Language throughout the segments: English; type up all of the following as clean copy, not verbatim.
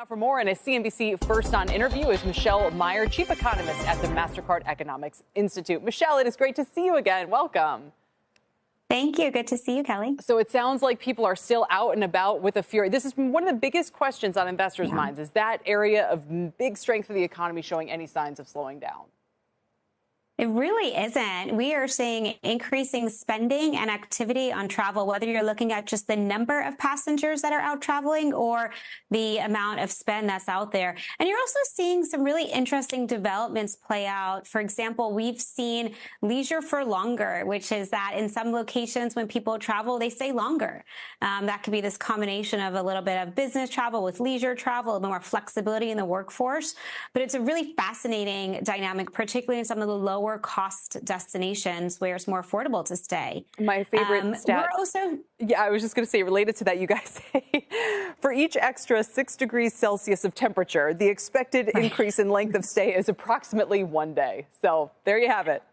Now for more, and a CNBC First On interview is Michelle Meyer, chief economist at the Mastercard Economics Institute. Michelle, it is great to see you again. Welcome. Thank you. Good to see you, Kelly. So it sounds like people are still out and about with a fury. This is one of the biggest questions on investors' minds. Is that area of big strength of the economy showing any signs of slowing down? It really isn't. We are seeing increasing spending and activity on travel, whether you're looking at just the number of passengers that are out traveling or the amount of spend that's out there. And you're also seeing some really interesting developments play out. For example, we've seen leisure for longer, which is that in some locations when people travel, they stay longer. That could be this combination of a little bit of business travel with leisure travel, a bit more flexibility in the workforce. But it's a really fascinating dynamic, particularly in some of the lower cost destinations where it's more affordable to stay. My favorite stat. Yeah, I was just going to say, related to that, you guys say for each extra 6 degrees Celsius of temperature, the expected increase in length of stay is approximately 1 day. So there you have it.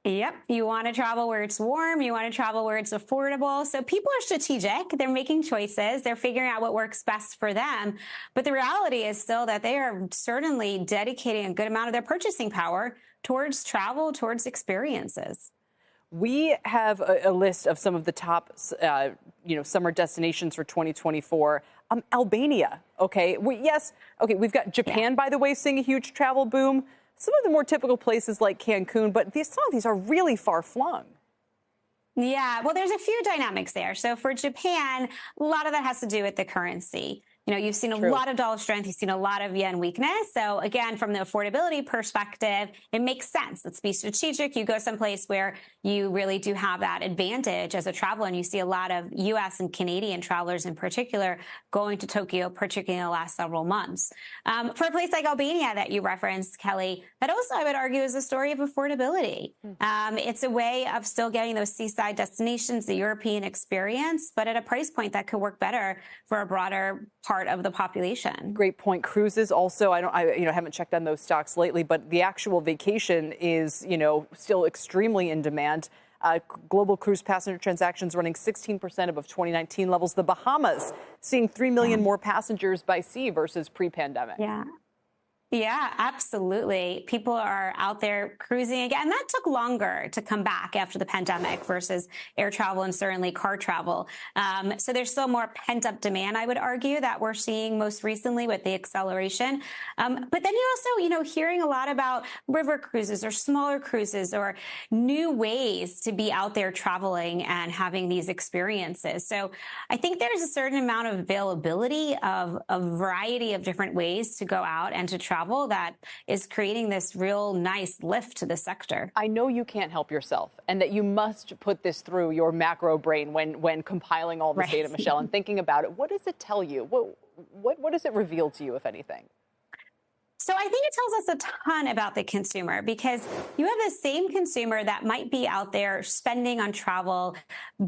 Yep. You want to travel where it's warm. You want to travel where it's affordable. So people are strategic. They're making choices. They're figuring out what works best for them. But the reality is still that they are certainly dedicating a good amount of their purchasing power towards travel, towards experiences. We have a list of some of the top, summer destinations for 2024. Albania. Okay. We've got Japan, by the way, seeing a huge travel boom. Some of the more typical places like Cancun, but some of these are really far flung. Yeah, well, there's a few dynamics there. So for Japan, a lot of that has to do with the currency. You know, you've seen a lot of dollar strength. You've seen a lot of yen weakness. So again, from the affordability perspective, it makes sense. Let's be strategic. You go someplace where you really do have that advantage as a traveler. And you see a lot of U.S. and Canadian travelers in particular going to Tokyo, particularly in the last several months. For a place like Albania that you referenced, Kelly, that also I would argue is a story of affordability. It's a way of still getting those seaside destinations, the European experience, but at a price point that could work better for a broader part of the population. Great point. Cruises also, I haven't checked on those stocks lately, but the actual vacation is, still extremely in demand. Global cruise passenger transactions running 16% above 2019 levels. The Bahamas seeing 3 million more passengers by sea versus pre-pandemic. Yeah, absolutely. People are out there cruising again. That took longer to come back after the pandemic versus air travel and certainly car travel. So there's still more pent-up demand, I would argue, that we're seeing most recently with the acceleration. But then you're also, hearing a lot about river cruises or smaller cruises or new ways to be out there traveling and having these experiences. So I think there's a certain amount of availability of a variety of different ways to go out and to travel that is creating this real nice lift to the sector. I know you can't help yourself and that you must put this through your macro brain when compiling all this data, Michelle, and thinking about it. What does it tell you? What does it reveal to you, if anything? So I think it tells us a ton about the consumer because you have the same consumer that might be out there spending on travel,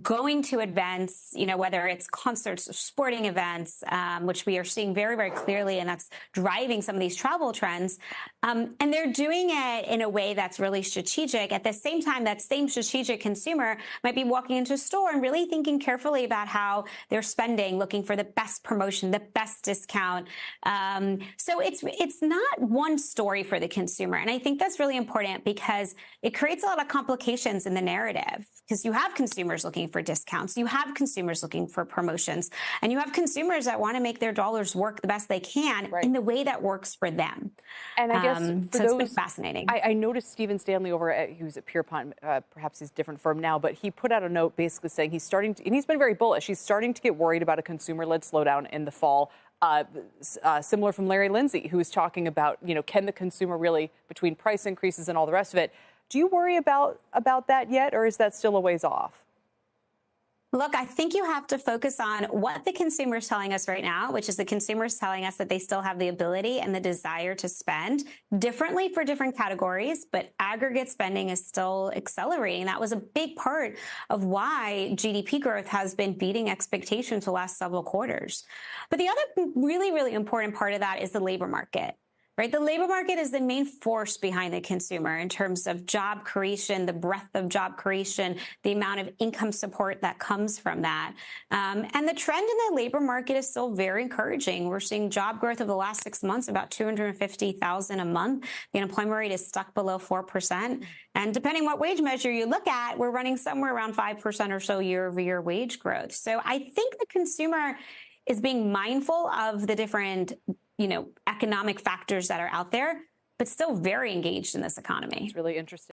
going to events, whether it's concerts or sporting events, which we are seeing very, very clearly, and that's driving some of these travel trends. And they're doing it in a way that's really strategic. At the same time, that same strategic consumer might be walking into a store and really thinking carefully about how they're spending, looking for the best promotion, the best discount. So it's not one story for the consumer. And I think that's really important because it creates a lot of complications in the narrative because you have consumers looking for discounts, you have consumers looking for promotions, and you have consumers that want to make their dollars work the best they can in the way that works for them. And I guess so it's been fascinating. I noticed Stephen Stanley he was at Pierpont, perhaps he's a different firm now, but he put out a note basically saying and he's been very bullish. He's starting to get worried about a consumer-led slowdown in the fall. Similar from Larry Lindsay, who was talking about, can the consumer really, between price increases and all the rest of it, do you worry about that yet, or is that still a ways off? Look, I think you have to focus on what the consumer is telling us right now, which is the consumer is telling us that they still have the ability and the desire to spend differently for different categories, but aggregate spending is still accelerating. That was a big part of why GDP growth has been beating expectations the last several quarters. But the other really, really important part of that is the labor market. right? The labor market is the main force behind the consumer in terms of job creation, the breadth of job creation, the amount of income support that comes from that. And the trend in the labor market is still very encouraging. We're seeing job growth over the last 6 months, about 250,000 a month. The unemployment rate is stuck below 4%. And depending what wage measure you look at, we're running somewhere around 5% or so year-over-year wage growth. So I think the consumer is being mindful of the different economic factors that are out there, but still very engaged in this economy. It's really interesting.